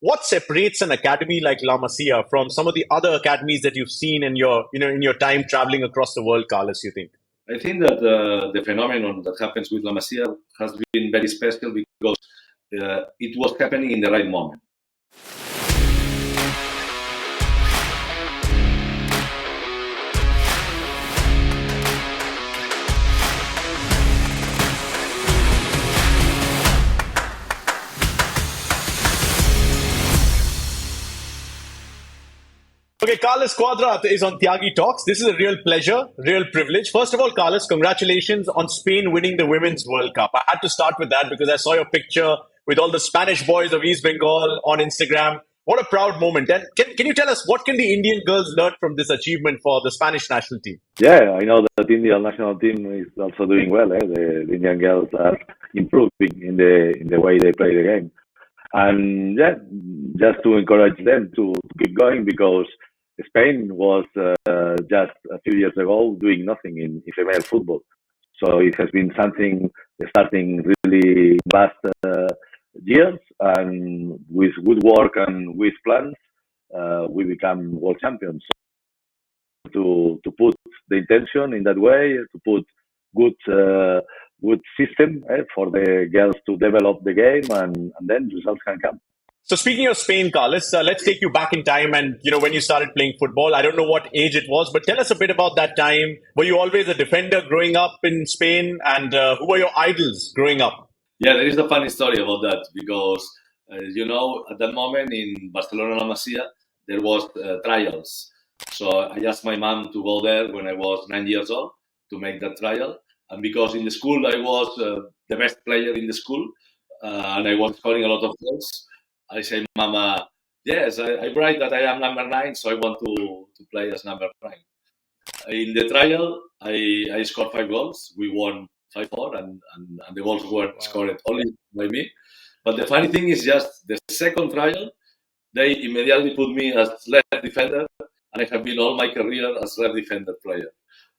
what separates an academy like La Masia from some of the other academies that you've seen in your, in your time traveling across the world, Carlos, you think? I think that the phenomenon that happens with La Masia has been very special because it was happening in the right moment. Okay, Carlos Cuadrat is on Tyagi Talks. This is a real pleasure, real privilege. First of all, Carlos, congratulations on Spain winning the Women's World Cup. I had to start with that because I saw your picture with all the Spanish boys of East Bengal on Instagram. What a proud moment. And can you tell us what can the Indian girls learn from this achievement for the Spanish national team? Yeah, I know that the Indian national team is also doing well. The Indian girls are improving in the way they play the game. And yeah, just to encourage them to keep going because Spain was just a few years ago doing nothing in female football. So it has been something starting really last years, and with good work and with plans, we become world champions. So to put the intention in that way, to put good system for the girls to develop the game, and then results can come. So speaking of Spain, Carlos, let's take you back in time and, when you started playing football. I don't know what age it was, but tell us a bit about that time. Were you always a defender growing up in Spain? And who were your idols growing up? Yeah, there is a funny story about that because, at that moment in Barcelona, La Masia, there was trials. So I asked my mom to go there when I was 9 years old to make that trial. And because in the school I was the best player in the school and I was scoring a lot of goals, I say, Mama, yes, I write that I am number 9, so I want to play as number 9. In the trial, I scored 5 goals. We won 5-4, and the goals were scored only by me. But the funny thing is just the second trial, they immediately put me as left defender, and I have been all my career as left defender player.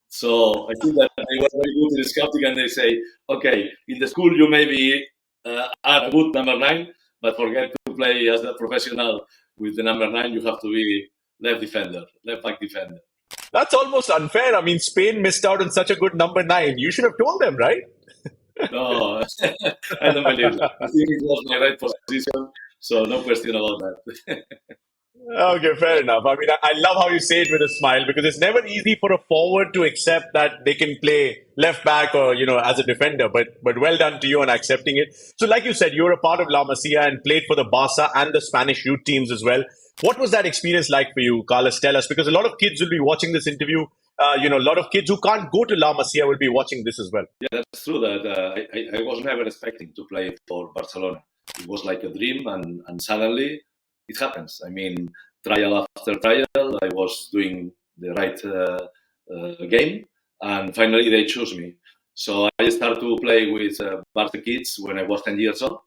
So I think that they were very good in scouting, and they say, okay, in the school you maybe are a good number 9, but forget to play as a professional with the number 9. You have to be left back defender. That's almost unfair. I mean, Spain missed out on such a good number 9. You should have told them, right? No, I don't believe that. I think it was my right position, so no question about that. Okay, fair enough. I mean, I love how you say it with a smile because it's never easy for a forward to accept that they can play left back or, as a defender, but well done to you on accepting it. So like you said, you're a part of La Masia and played for the Barca and the Spanish youth teams as well. What was that experience like for you, Carlos? Tell us, because a lot of kids will be watching this interview. A lot of kids who can't go to La Masia will be watching this as well. Yeah, that's true that I was never expecting to play for Barcelona. It was like a dream and suddenly it happens. I mean, trial after trial, I was doing the right game, and finally they chose me. So I started to play with Barca kids when I was 10 years old,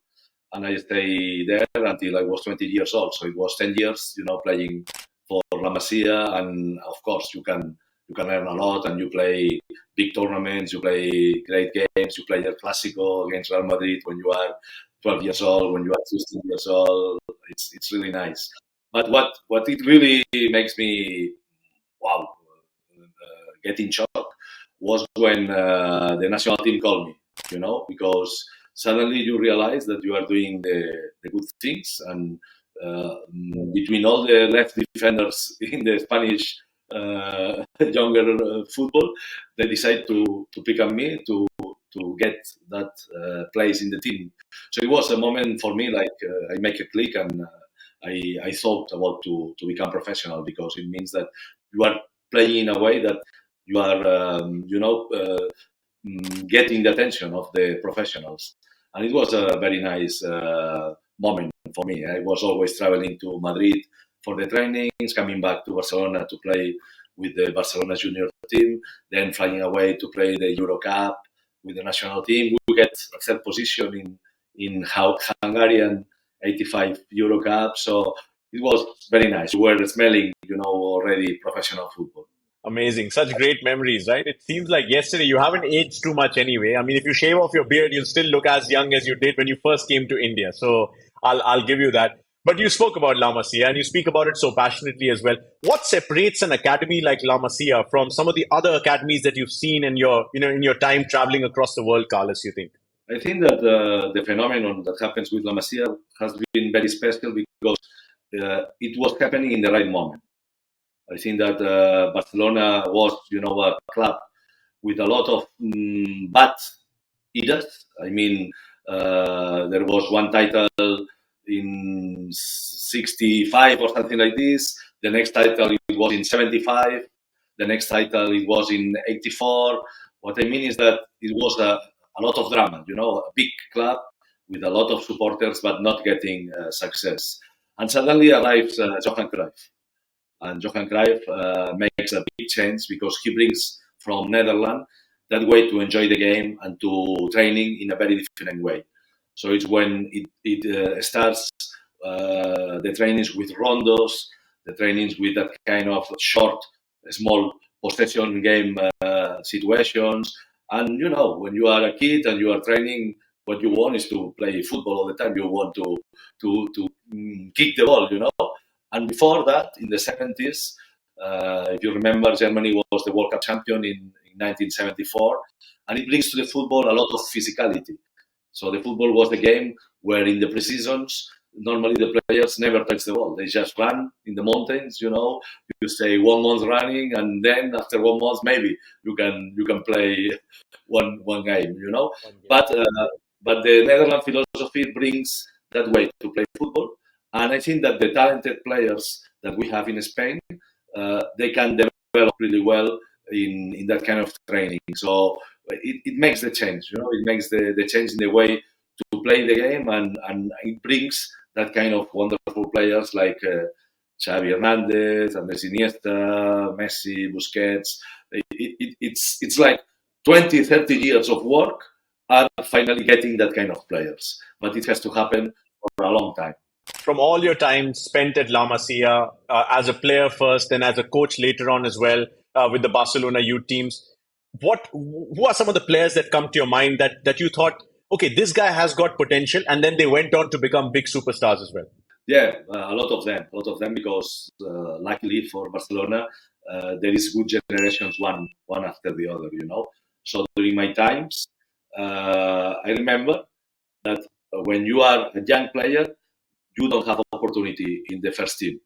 and I stayed there until I was 20 years old. So it was 10 years, playing for La Masia, and of course you can learn a lot, and you play big tournaments, you play great games, you play El Clásico against Real Madrid when you are 12 years old, when you are 15 years old. It's really nice. But what it really makes me get in shock was when the national team called me, because suddenly you realize that you are doing the good things, and between all the left defenders in the Spanish younger football, they decide to pick on me to get that place in the team. So it was a moment for me, like I make a click, and I thought about to become professional, because it means that you are playing in a way that you are, getting the attention of the professionals. And it was a very nice moment for me. I was always traveling to Madrid for the trainings, coming back to Barcelona to play with the Barcelona junior team, then flying away to play the Euro Cup with the national team. We get a third position in Hungarian 85 Euro Cup. So it was very nice. We were smelling, already professional football. Amazing. Such great memories, right? It seems like yesterday. You haven't aged too much anyway. I mean, if you shave off your beard, you'll still look as young as you did when you first came to India. So I'll give you that. But you spoke about La Masia and you speak about it so passionately as well. What separates an academy like La Masia from some of the other academies that you've seen in your, in your time traveling across the world, Carlos, you think? I think that the phenomenon that happens with La Masia has been very special because it was happening in the right moment. I think that Barcelona was, a club with a lot of bad eras. I mean, there was one title in 65 or something like this. The next title it was in 75. The next title it was in 84. What I mean is that it was a lot of drama, a big club with a lot of supporters but not getting success. And suddenly arrives Johan Cruyff. And Johan Cruyff makes a big change because he brings from Netherlands that way to enjoy the game and to training in a very different way. So it's when it starts the trainings with rondos, the trainings with that kind of short, small possession game situations. And when you are a kid and you are training, what you want is to play football all the time. You want to kick the ball, And before that, in the 70s, if you remember, Germany was the World Cup champion in 1974, and it brings to the football a lot of physicality. So the football was the game where in the pre-seasons, normally the players never touch the ball. They just run in the mountains, You stay 1 month running, and then after 1 month, maybe you can play one game, But the Netherlands philosophy brings that way to play football. And I think that the talented players that we have in Spain, they can develop really well in that kind of training. So it makes the change, It makes the change in the way to play the game, and it brings that kind of wonderful players like Xavi Hernandez, Andres Iniesta, Messi, Busquets. It's like 20, 30 years of work are finally getting that kind of players. But it has to happen for a long time. From all your time spent at La Masia, as a player first, then as a coach later on as well, with the Barcelona youth teams, who are some of the players that come to your mind that you thought, okay, this guy has got potential, and then they went on to become big superstars as well? Yeah, a lot of them, because luckily for Barcelona, there is good generations, one after the other, So during my times, I remember that when you are a young player, you don't have opportunity in the first team,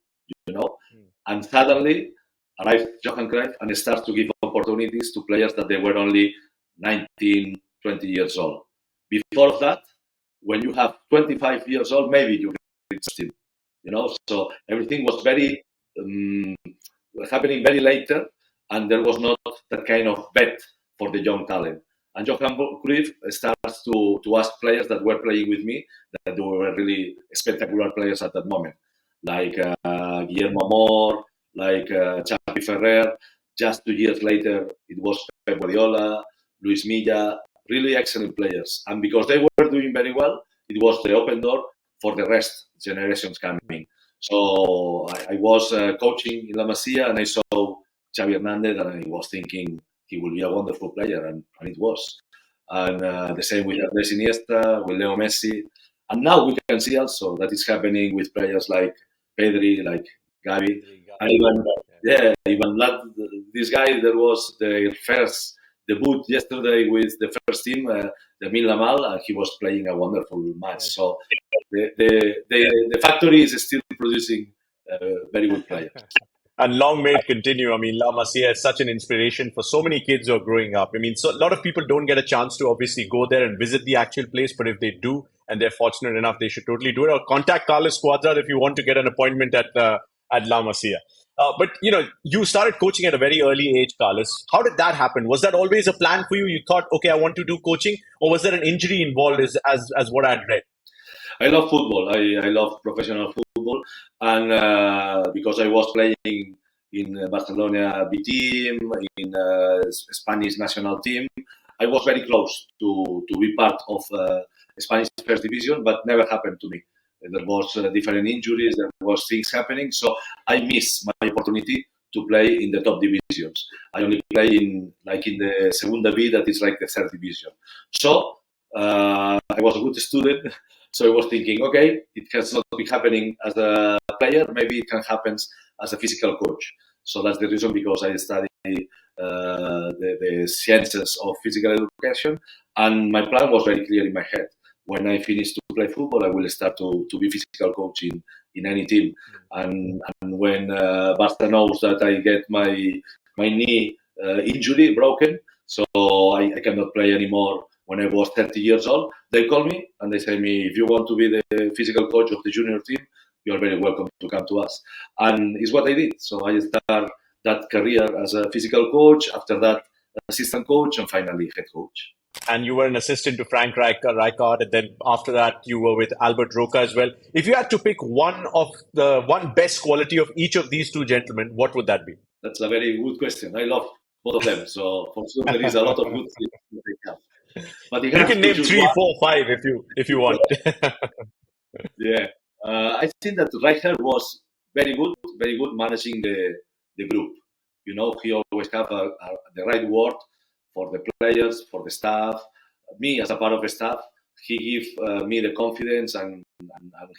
And suddenly arrives Johan Cruyff and starts to give opportunities to players that they were only 19, 20 years old. Before that, when you have 25 years old, maybe you can reach the team, So everything was very happening very later, and there was not that kind of bet for the young talent. And Johan Cruyff starts to ask players that were playing with me that they were really spectacular players at that moment, like Guillermo Amor, like Xavi Ferrer. Just 2 years later, it was Pep Guardiola, Luis Milla, really excellent players. And because they were doing very well, it was the open door for the rest generations coming. So I was coaching in La Masia, and I saw Xavi Hernandez, and I was thinking he will be a wonderful player, and it was. And the same with Andres Iniesta, with Leo Messi. And now we can see also that it's happening with players like Pedri, like Gavi. And even this guy, there was their first debut yesterday with the first team, Lamine Yamal, and he was playing a wonderful match. So the factory is still producing very good players. And long may it continue. I mean, La Masia is such an inspiration for so many kids who are growing up. I mean, so a lot of people don't get a chance to obviously go there and visit the actual place, but if they do and they're fortunate enough, they should totally do it. Or contact Carlos Cuadrat if you want to get an appointment at La Masia. But you started coaching at a very early age, Carlos. How did that happen? Was that always a plan for you? You thought, okay, I want to do coaching, or was there an injury involved? As what I'd read. I love football. I love professional football, and because I was playing in Barcelona B team, in Spanish national team, I was very close to be part of Spanish first division, but never happened to me. There was different injuries, there was things happening, so I missed my opportunity to play in the top divisions. I only play in the Segunda B, that is like the third division. So I was a good student, So I was thinking, okay, it has not been happening as a player. Maybe it can happen as a physical coach. So that's the reason because I study the sciences of physical education, and my plan was very clear in my head. When I finish to play football, I will start to be physical coach in any team. And when Barca knows that I get my knee injury broken, so I cannot play anymore when I was 30 years old, they call me and they say me, if you want to be the physical coach of the junior team, you're very welcome to come to us. And it's what I did. So I started that career as a physical coach, after that assistant coach, and finally head coach. And you were an assistant to Frank Rijkaard, and then after that you were with Albert Roca as well. If you had to pick one best quality of each of these two gentlemen, what would that be? That's a very good question. I love both of them. So for sure there is a lot of good things they have. But you can name 3, 4, 5 if you want. Yeah. I think that Rijkaard was very good managing the group. You know, he always have the right word for the players, for the staff. Me as a part of the staff, he give me the confidence and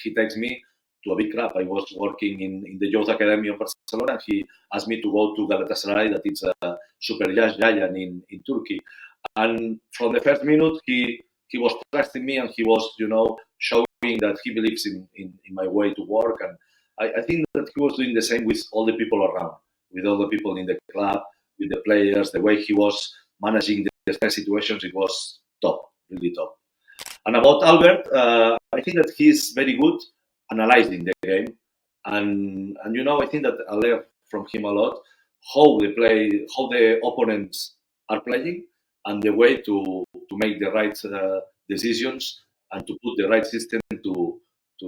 he takes me to a big club. I was working in the youth academy of Barcelona. He asked me to go to Galatasaray, that is a super giant in Turkey. And from the first minute, he was trusting me and he was, showing that he believes in my way to work. And I think that he was doing the same with all the people around, with all the people in the club, with the players, the way he was managing the situations, it was top, really top. And about Albert, I think that he's very good analyzing the game. And I think that I learned from him a lot how they play, how the opponents are playing, and the way to make the right decisions and to put the right system to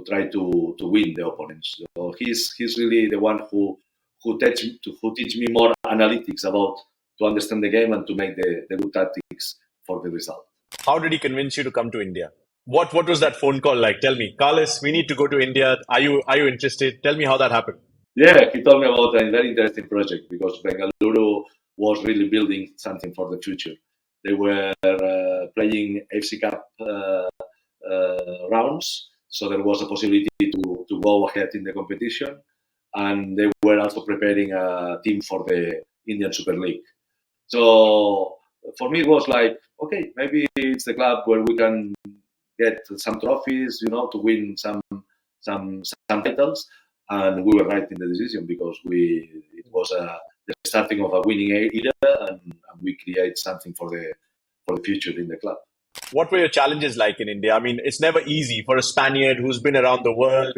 try to win the opponents. So he's really the one who teach me more analytics about to understand the game and to make the good tactics for the result. How did he convince you to come to India? What was that phone call like? Tell me, Carlos, we need to go to India. Are you interested? Tell me how that happened. Yeah, he told me about a very interesting project because Bengaluru was really building something for the future. They were playing FC Cup rounds, so there was a possibility to go ahead in the competition, and they were also preparing a team for the Indian Super League. So for me, it was like, okay, maybe it's the club where we can get some trophies, to win some titles, and we were right in the decision because it was the starting of a winning era, and we create something for the future in the club. What were your challenges like in India? I mean, it's never easy for a Spaniard who's been around the world,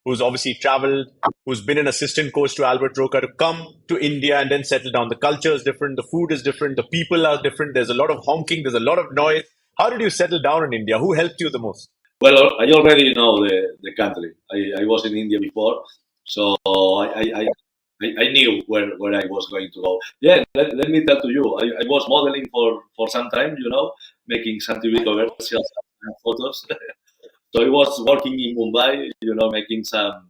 who's obviously traveled, who's been an assistant coach to Albert Roca, to come to India and then settle down. The culture is different, the food is different, the people are different. There's a lot of honking, there's a lot of noise. How did you settle down in India? Who helped you the most? Well, I already know the country. I was in India before, so I knew where I was going to go. Yeah, let me tell to you, I was modeling for some time, making some TV commercials and photos. So I was working in Mumbai, making some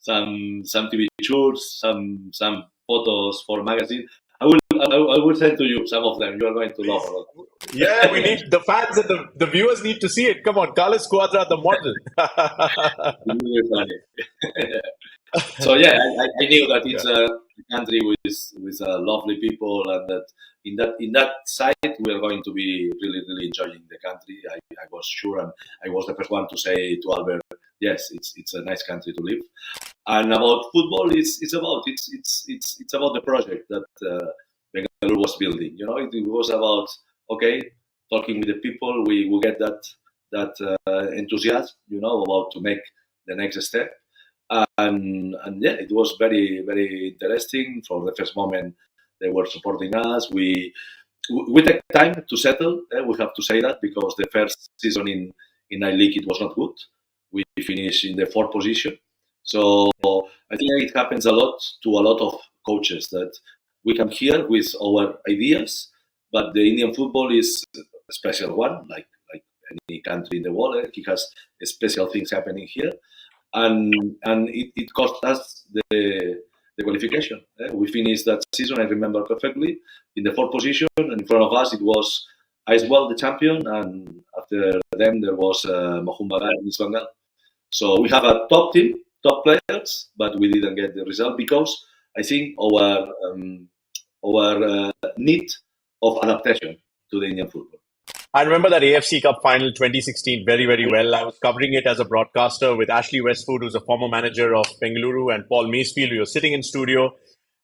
TV shoots, some photos for magazine. I will send to you some of them. You are going to love a lot. Yeah, we need the fans and the viewers need to see it. Come on, Carlos Cuadrat, the model. Really funny. So yeah, I knew that it's a country with lovely people, and that in that side we are going to be really enjoying the country. I was sure, and I was the first one to say to Albert, yes, it's a nice country to live. And about football, it's about the project that Bengaluru was building. It was about talking with the people. We get that enthusiasm, about to make the next step. And yeah, it was very interesting. From the first moment, they were supporting us. We take time to settle. We have to say that because the first season in I League it was not good. We finished in the fourth position. So I think it happens a lot to a lot of coaches that we come here with our ideas, but the Indian football is a special one, like any country in the world. It has special things happening here. And it cost us the qualification. We finished that season, I remember perfectly, in the fourth position, and in front of us it was Ice Ball, the champion, and after them there was Mohun Bagan in East Bengal. So we have a top team, top players, but we didn't get the result because I think our need of adaptation to the Indian football. I remember that AFC Cup final 2016 very, very well. I was covering it as a broadcaster with Ashley Westwood, who's a former manager of Bengaluru, and Paul Macefield, who was sitting in studio.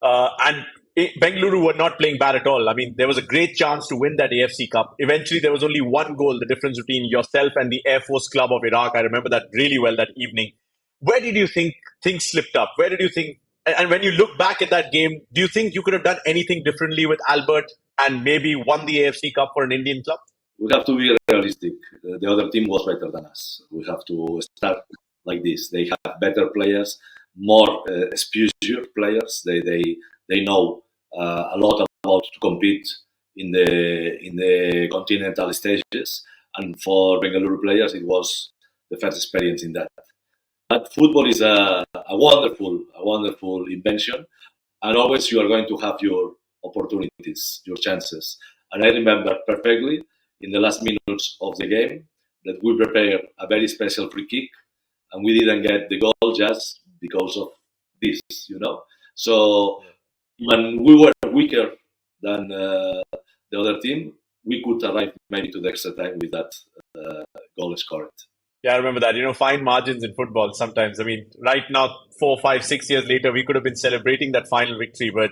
Bengaluru were not playing bad at all. I mean, there was a great chance to win that AFC Cup. Eventually, there was only one goal, the difference between yourself and the Air Force Club of Iraq. I remember that really well that evening. Where did you think things slipped up? Where did you think, and when you look back at that game, do you think you could have done anything differently with Albert and maybe won the AFC Cup for an Indian club? We have to be realistic. The other team was better than us. We have to start like this. They have better players, more experienced players. They know a lot about to compete in the continental stages. And for Bengaluru players, it was the first experience in that. But football is a wonderful invention, and always you are going to have your opportunities, your chances. And I remember perfectly in the last minutes of the game that we prepared a very special free kick, and we didn't get the goal just because of this, So when we were weaker than the other team, we could arrive maybe to the extra time with that goal scored. Yeah, I remember that. Fine margins in football sometimes. I mean, right now, 4, 5, 6 years later, we could have been celebrating that final victory. But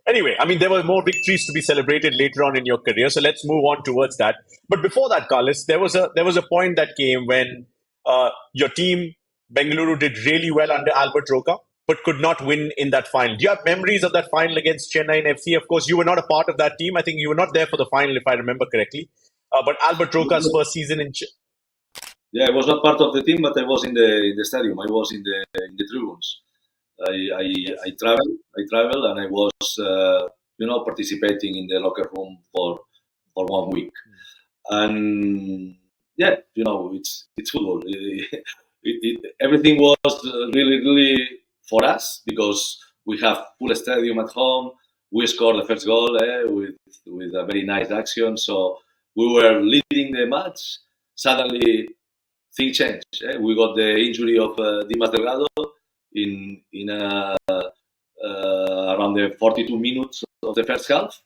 anyway, I mean, there were more victories to be celebrated later on in your career. So let's move on towards that. But before that, Carlos, there was a point that came when your team, Bengaluru, did really well under Albert Roca, but could not win in that final. Do you have memories of that final against Chennai FC? Of course, you were not a part of that team. I think you were not there for the final, if I remember correctly. But Albert Roca's first season in... Yeah, I was not part of the team, but I was in the stadium. I was in the tribunes. I traveled, and I was participating in the locker room for 1 week. And yeah, it's football. Everything was really for us because we have full stadium at home. We scored the first goal with a very nice action. So we were leading the match. Suddenly, things changed. We got the injury of Dimas Delgado in around the 42 minutes of the first half,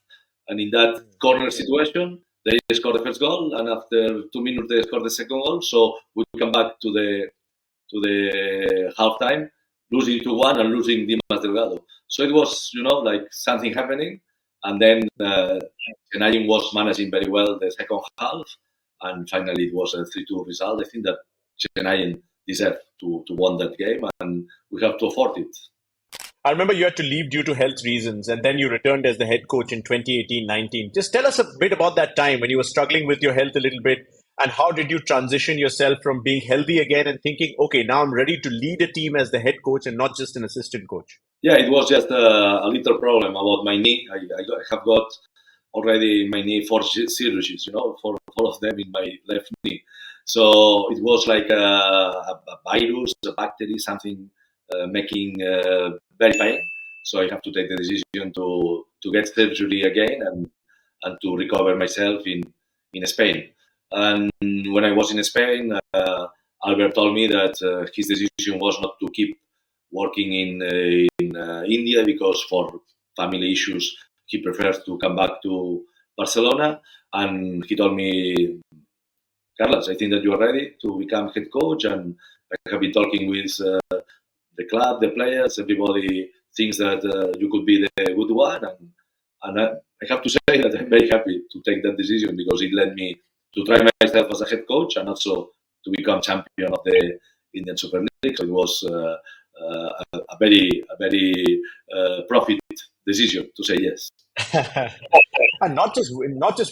and in that corner situation, they scored the first goal, and after 2 minutes they scored the second goal. So we come back to the halftime, losing 2-1 and losing Dimas Delgado. So it was like something happening, and then Chennai was managing very well the second half. And finally, it was a 3-2 result. I think that Chennai deserved to win that game, and we have to afford it. I remember you had to leave due to health reasons, and then you returned as the head coach in 2018-19. Just tell us a bit about that time when you were struggling with your health a little bit, and how did you transition yourself from being healthy again and thinking, okay, now I'm ready to lead a team as the head coach and not just an assistant coach? Yeah, it was just a little problem about my knee. I have got already in my knee 4 surgeries, 4 of them in my left knee. So it was like a virus, a bacteria, something making very pain. So I have to take the decision to get surgery again and to recover myself in Spain. And when I was in Spain, Albert told me that his decision was not to keep working in India because for family issues, he prefers to come back to Barcelona, and he told me, Carlos, I think that you are ready to become head coach, and I have been talking with the club, the players, everybody thinks that you could be the good one, and I have to say that I'm very happy to take that decision because it led me to try myself as a head coach and also to become champion of the Indian Super League. So it was a very profit decision to say yes. And not just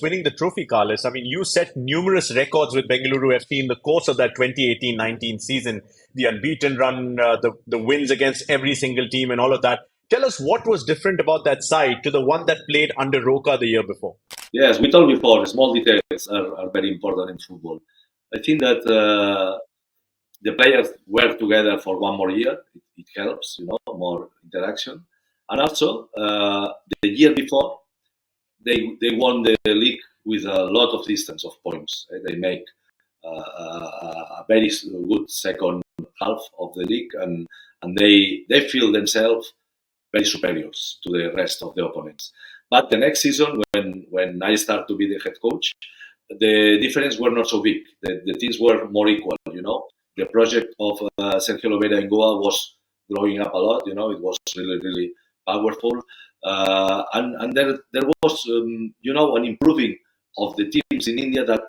winning the trophy, Carlos. I mean, you set numerous records with Bengaluru FC in the course of that 2018-19 season. The unbeaten run, the wins against every single team and all of that. Tell us what was different about that side to the one that played under Roca the year before. Yes, we told before, small details are very important in football. I think that the players were together for 1 more year. It helps, more interaction. And also, the year before, they won the league with a lot of distance of points. They make a very good second half of the league, and they feel themselves very superiors to the rest of the opponents. But the next season, when I start to be the head coach, the difference were not so big. The teams were more equal. The project of Sergio Lovera in Goa was growing up a lot. It was really, really powerful, and there was an improving of the teams in India that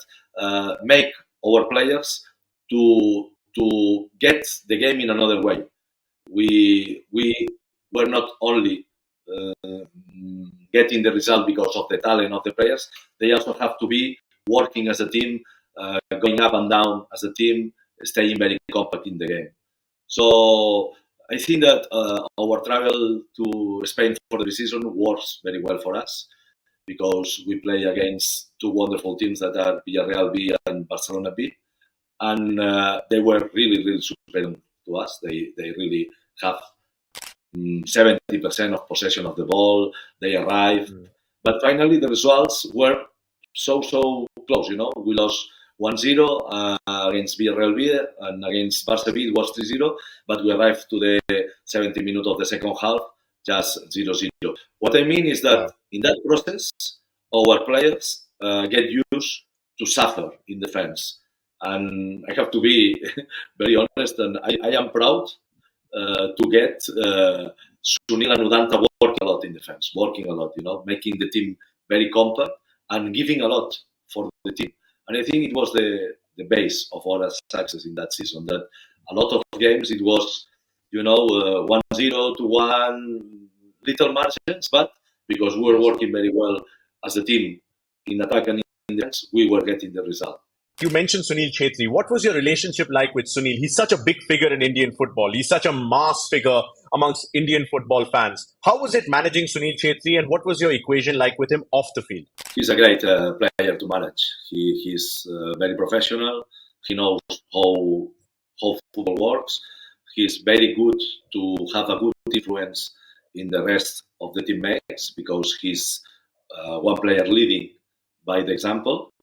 make our players to get the game in another way. We were not only getting the result because of the talent of the players. They also have to be working as a team, going up and down as a team, staying very compact in the game. So I think that our travel to Spain for the season works very well for us, because we play against two wonderful teams that are Villarreal B and Barcelona B, and they were really, really superior to us. They really have 70% of possession of the ball. They arrived, but finally the results were so close. We lost 1-0 against Villarreal B, and against Barça B it was 3-0, but we arrived to the 70 minutes of the second half just 0-0. What I mean is that in that process, our players get used to suffer in defense. And I have to be very honest, and I am proud to get Sunil and Udanta working a lot in defense, making the team very compact and giving a lot for the team. And I think it was the base of our success in that season, that a lot of games it was 1-0 to 1, little margins, but because we were working very well as a team in attack and in defense, we were getting the result. You mentioned Sunil Chhetri. What was your relationship like with Sunil? He's such a big figure in Indian football. He's such a mass figure amongst Indian football fans. How was it managing Sunil Chhetri, and what was your equation like with him off the field? He's a great player to manage. He's very professional. He knows how football works. He's very good to have a good influence in the rest of the teammates, because he's one player leading by the example.